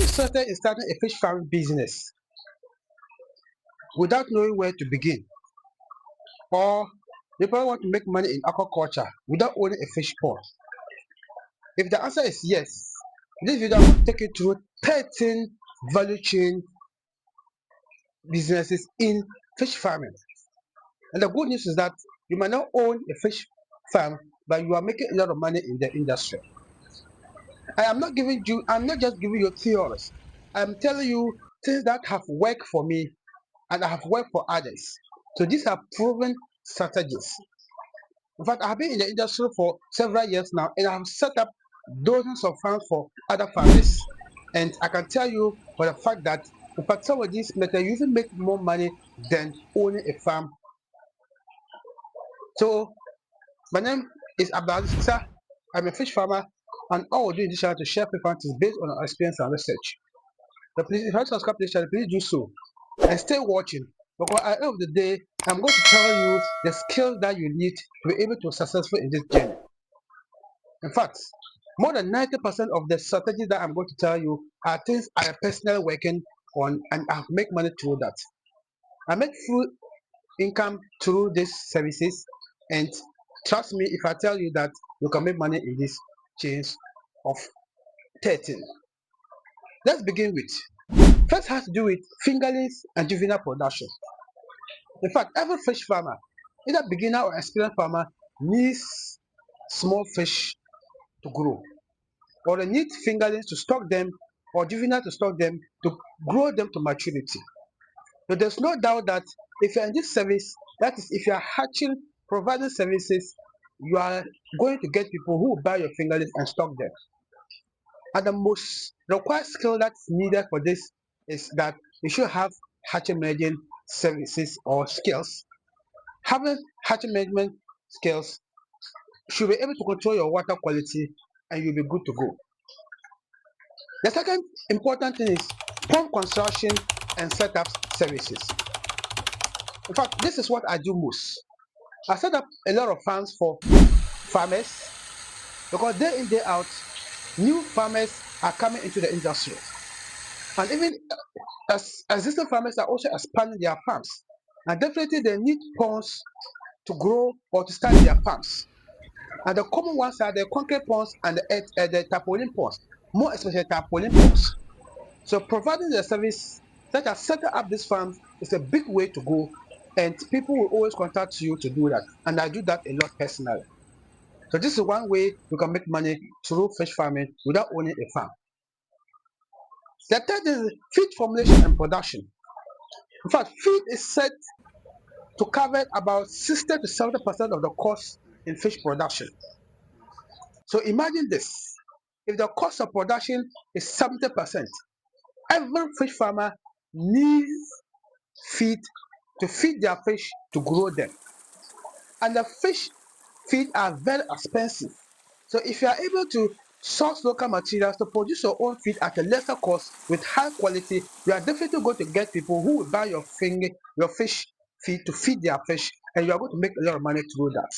interested in starting a fish farming business without knowing where to begin, or you probably want to make money in aquaculture without owning a fish pond? If the answer is yes, this video I'm going to take you through 13 value chain businesses in fish farming. And the good news is that you might not own a fish farm, but you are making a lot of money in the industry. I'm not just giving you theories. I'm telling you things that have worked for me and have worked for others. So these are proven strategies. In fact, I have been in the industry for several years now, and I have set up dozens of farms for other farmers. And I can tell you for the fact that in fact, some of these methods you even make more money than owning a farm. So my name is Abdul Sir. I'm a fish farmer, and all we do in this channel to share preferences based on our experience and research. So please, if you have subscribed to this channel, please do so and stay watching, because at the end of the day, I'm going to tell you the skills that you need to be able to be successful in this journey. In fact, more than 90% of the strategies that I'm going to tell you are things I am personally working on, and I make money through that. I make full income through these services, and trust me if I tell you that you can make money in these chains of 13. Let's begin with first has to do with fingerlings and juvenile production. In fact, every fish farmer, either beginner or experienced farmer, needs small fish to grow, or they need fingerlings to stock them, or juvenile to stock them to grow them to maturity. So there's no doubt that if you're in this service, that is, if you are hatching, providing services, you are going to get people who will buy your fingerlings and stock them. And the most required skill that's needed for this is that you should have hatchery management services or skills. Having hatchery management skills, you should be able to control your water quality and you'll be good to go. The second important thing is pond construction and setup services. In fact, this is what I do most. I set up a lot of farms for farmers because day in, day out, new farmers are coming into the industry. And even as existing farmers are also expanding their farms. And definitely they need ponds to grow or to start their farms. And the common ones are the concrete ponds and the tarpaulin ponds, more especially tarpaulin ponds. So providing the service such as setting up these farms is a big way to go, and people will always contact you to do that. And I do that a lot personally. So this is one way you can make money through fish farming without owning a farm. The third is feed formulation and production. In fact, feed is said to cover about 60 to 70% of the cost in fish production. So imagine this. If the cost of production is 70%, every fish farmer needs feed to feed their fish to grow them. And the fish feed are very expensive. So if you are able to source local materials to produce your own feed at a lesser cost with high quality, you are definitely going to get people who will buy your fish feed to feed their fish, and you are going to make a lot of money through that.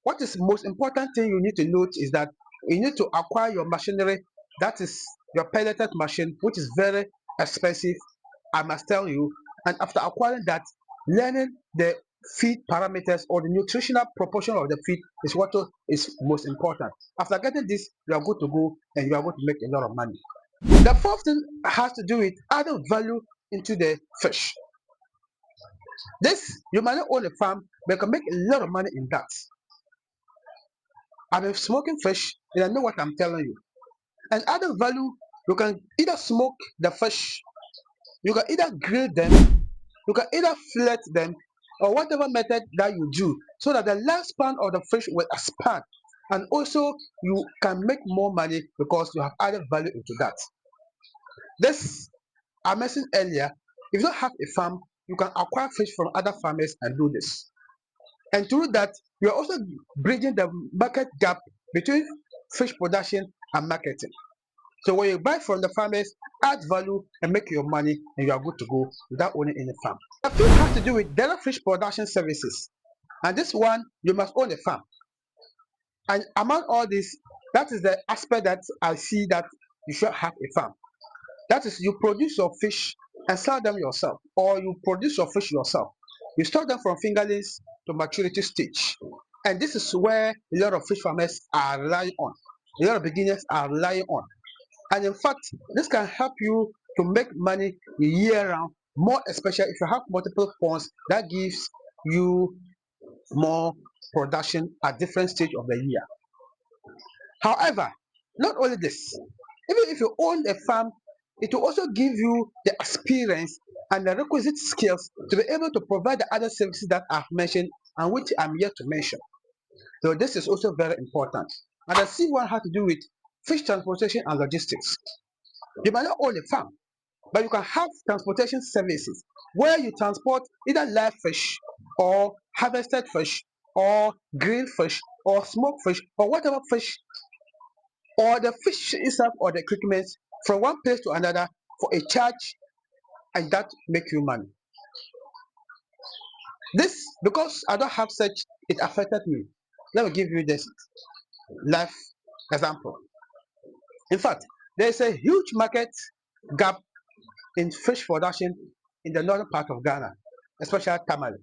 What is the most important thing you need to note is that you need to acquire your machinery, that is your pelleted machine, which is very expensive, I must tell you. And after acquiring that, learning the feed parameters or the nutritional proportion of the feed is what is most important. After getting this, you are good to go and you are going to make a lot of money. The fourth thing has to do with adding value into the fish. This, you might not own a farm, but you can make a lot of money in that. I've been smoking fish and I know what I'm telling you. And added value, you can either smoke the fish, you can either grill them, you can either fillet them, or whatever method that you do, so that the lifespan of the fish will expand. And also, you can make more money because you have added value into that. This, I mentioned earlier, if you don't have a farm, you can acquire fish from other farmers and do this. And through that, you are also bridging the market gap between fish production and marketing. So when you buy from the farmers, add value and make your money, and you are good to go without owning any farm. The fifth has to do with direct fish production services. And this one, you must own a farm. And among all this, that is the aspect that I see that you should have a farm. That is, you produce your fish and sell them yourself, or you produce your fish yourself. You store them from fingerlings to maturity stage. And this is where a lot of fish farmers are relying on. A lot of beginners are relying on. And in fact, this can help you to make money year round, more especially if you have multiple ponds that gives you more production at different stage of the year. However, not only this, even if you own a farm, it will also give you the experience and the requisite skills to be able to provide the other services that I've mentioned and which I'm yet to mention. So this is also very important. And the C one has to do with fish transportation and logistics. You might not own a farm, but you can have transportation services where you transport either live fish or harvested fish or grilled fish or smoked fish or whatever fish or the fish itself or the equipment from one place to another for a charge, and that make you money. This, because I don't have such, it affected me. Let me give you this live example. In fact, there is a huge market gap in fish production in the northern part of Ghana, especially Tamale.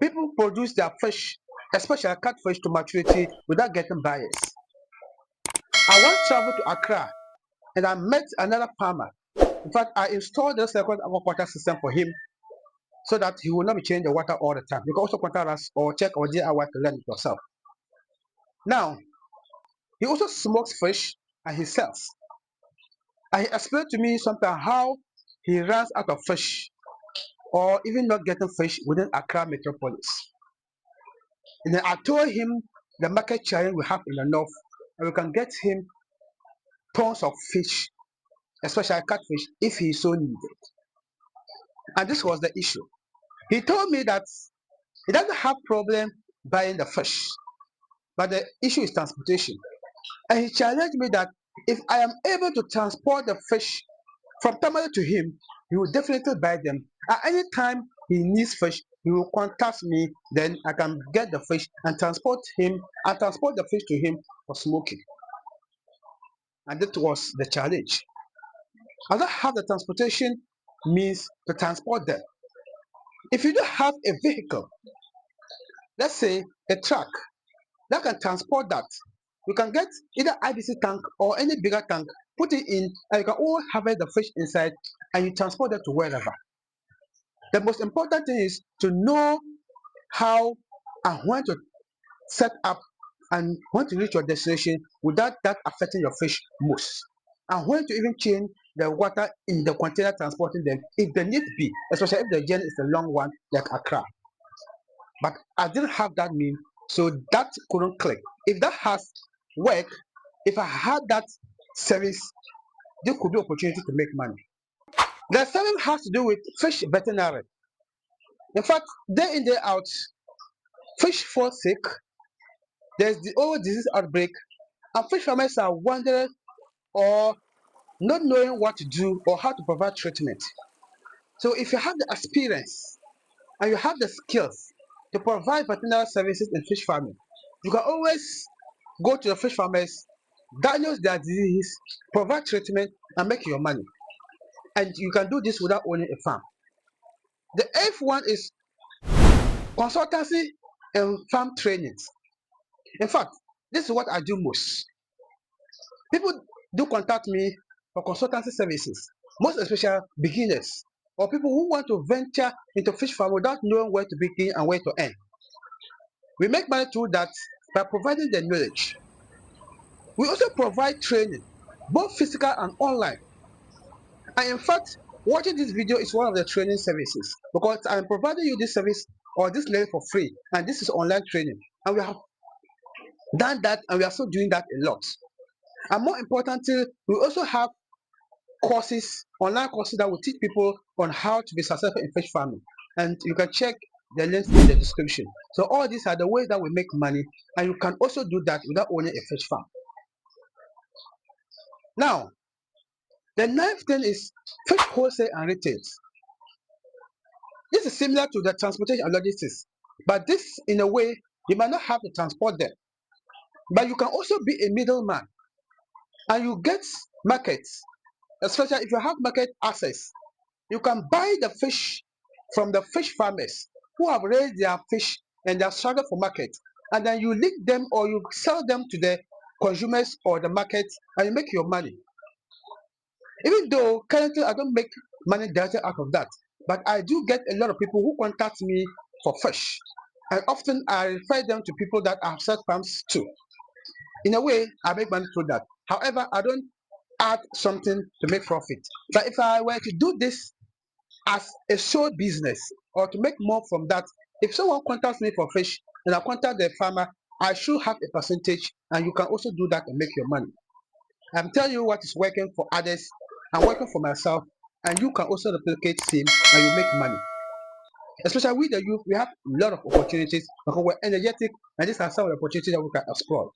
People produce their fish, especially catfish, to maturity without getting buyers. I once traveled to Accra and I met another farmer. In fact, I installed the second aquaculture system for him so that he will not be changing the water all the time. You can also contact us or check our DIY to learn it yourself. Now, he also smokes fish and he sells. And he explained to me sometimes how he runs out of fish or even not getting fish within Accra metropolis. And then I told him the market challenge we have in the north, and we can get him tons of fish, especially catfish, if he so needed. And this was the issue. He told me that he doesn't have problem buying the fish, but the issue is transportation. And he challenged me that if I am able to transport the fish from Tamale to him, he will definitely buy them. At any time he needs fish, he will contact me, then I can get the fish and transport the fish to him for smoking. And that was the challenge. I don't have the transportation means to transport them. If you don't have a vehicle, let's say a truck that can transport that, you can get either IBC tank or any bigger tank, put it in, and you can all harvest the fish inside and you transport them to wherever. The most important thing is to know how and when to set up and when to reach your destination without that affecting your fish most. And when to even change the water in the container transporting them if the need be, especially if the journey is a long one like Accra. But I didn't have that mean, so that couldn't click. If that has worked, if I had that service, there could be opportunity to make money. The seventh has to do with fish veterinary. In fact, day in, day out, fish fall sick, there's the old disease outbreak, and fish farmers are wondering or not knowing what to do or how to provide treatment. So if you have the experience and you have the skills to provide veterinary services in fish farming, you can always go to the fish farmers, diagnose their disease, provide treatment, and make your money. And you can do this without owning a farm. The eighth one is consultancy and farm trainings. In fact, this is what I do most. People do contact me for consultancy services, most especially beginners or people who want to venture into fish farm without knowing where to begin and where to end. We make money through that by providing the knowledge. We also provide training, both physical and online. And in fact, watching this video is one of the training services because I'm providing you this service or this learning for free, and this is online training. And we have done that, and we are still doing that a lot. And more importantly, we also have courses, online courses that will teach people on how to be successful in fish farming. And you can check the links in the description. So all these are the ways that we make money, and you can also do that without owning a fish farm. Now, the ninth thing is fish wholesale and retail. This is similar to the transportation and logistics, but this in a way you might not have to transport them, but you can also be a middleman and you get markets especially if you have market access. You can buy the fish from the fish farmers who have raised their fish and they are struggled for market, and then you link them or you sell them to the consumers or the market, and you make your money. Even though currently I don't make money directly out of that, but I do get a lot of people who contact me for fish, and often I refer them to people that have set farms too. In a way, I make money through that. However, I don't add something to make profit. But if I were to do this as a sole business or to make more from that, if someone contacts me for fish and I contact the farmer, I should have a percentage, and you can also do that and make your money. I'm telling you what is working for others and working for myself, and you can also replicate same and you make money. Especially with the youth, we have a lot of opportunities because we're energetic, and these are some of the opportunities that we can explore.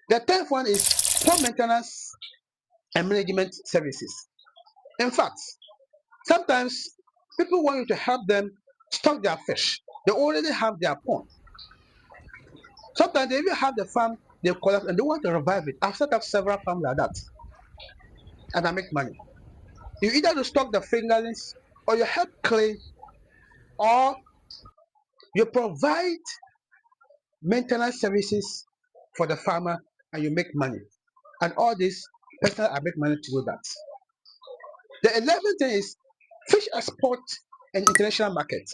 The third one is poor maintenance and management services. In fact, sometimes people want you to help them stock their fish. They already have their pond. Sometimes they even have the farm they collapse and they want to revive it. I've set up several farms like that, and I make money. You either to stock the fingerlings, or you help clean, or you provide maintenance services for the farmer and you make money. And all this, personally, I make money through that. The 11th thing is fish export and international market.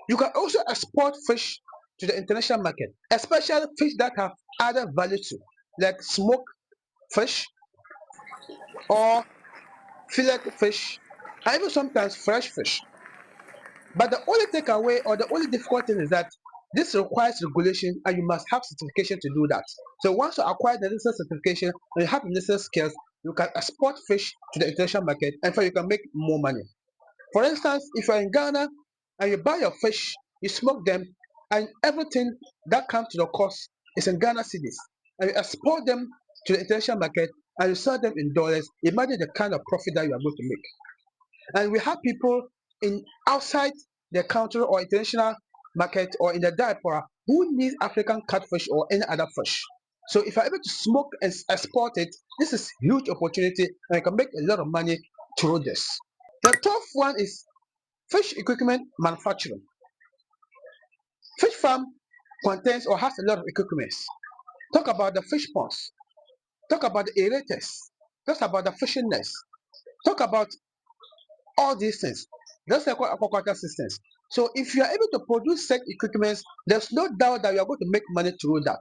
You can also export fish to the international market, especially fish that have added value to, like smoked fish or fillet fish, and even sometimes fresh fish. But the only takeaway or the only difficult thing is that this requires regulation and you must have certification to do that. So once you acquire the necessary certification and you have the necessary skills, you can export fish to the international market and so you can make more money. For instance, if you're in Ghana and you buy your fish, you smoke them, and everything that comes to the cost is in Ghana cedis, and you export them to the international market and you sell them in dollars, imagine the kind of profit that you are going to make. And we have people in outside the country or international market or in the diaspora who need African catfish or any other fish. So if you're able to smoke and export it, this is huge opportunity and you can make a lot of money through this. The tough one is fish equipment manufacturing. Fish farm contains or has a lot of equipment. Talk about the fish ponds. Talk about the aerators. Talk about the fishing nets. Talk about all these things. That's the aquaculture systems. So if you are able to produce such equipment, there's no doubt that you are going to make money through that.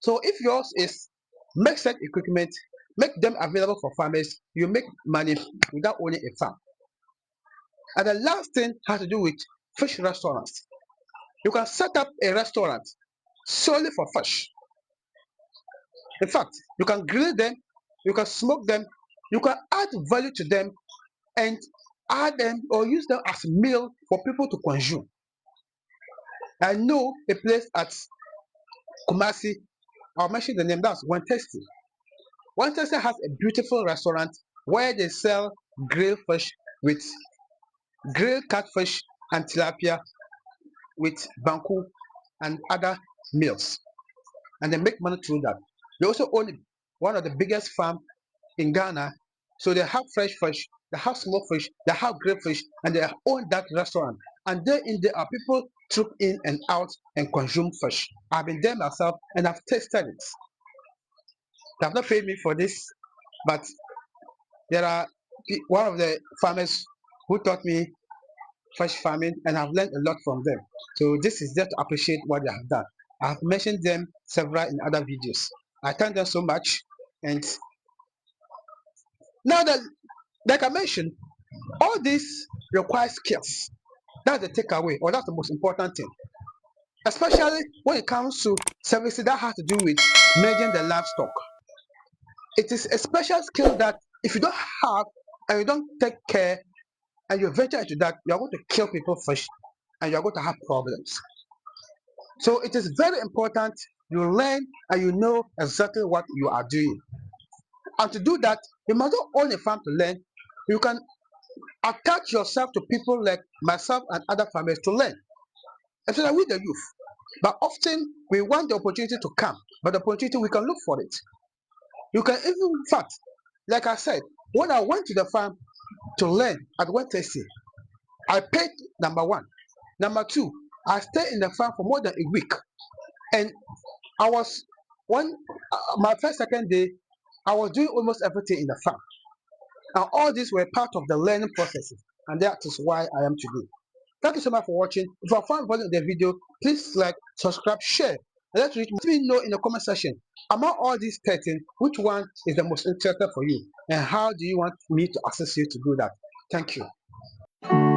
So if yours is make such equipment, make them available for farmers, you make money without owning a farm. And the last thing has to do with fish restaurants. You can set up a restaurant solely for fish. In fact, you can grill them, you can smoke them, you can add value to them and add them or use them as meal for people to consume. I know a place at Kumasi, I'll mention the name, that's One Tasty. One Tasty has a beautiful restaurant where they sell grilled fish with grilled catfish and tilapia with banku and other meals. And they make money through that. They also own one of the biggest farm in Ghana. So they have fresh fish, they have smoked fish, they have grilled fish, and they own that restaurant. And there in there are people troop in and out and consume fish. I've been there myself and I've tasted it. They have not paid me for this, but there are one of the farmers who taught me fish farming and I've learned a lot from them. So this is just to appreciate what they have done. I've mentioned them several in other videos. I thank them so much. And now that, like I mentioned, all this requires skills. That's the takeaway, or that's the most important thing. Especially when it comes to services that has to do with managing the livestock. It is a special skill that if you don't have and you don't take care and you venture into that, you are going to kill people first and you are going to have problems. So it is very important you learn and you know exactly what you are doing. And to do that, you must not own a farm to learn. You can attach yourself to people like myself and other farmers to learn, especially with the youth. But often we want the opportunity to come, but the opportunity we can look for it. You can even, in fact, Like I said, when I went to the farm to learn at Wednesday, I paid number one. Number two, I stayed in the farm for more than a week. And I was one my first second day, I was doing almost everything in the farm. And all these were part of the learning processes. And that is why I am today. Thank you so much for watching. If you found value in the video, please like, subscribe, share. And let me know in the comment section, among all these 13, which one is the most interesting for you? And how do you want me to assist you to do that? Thank you.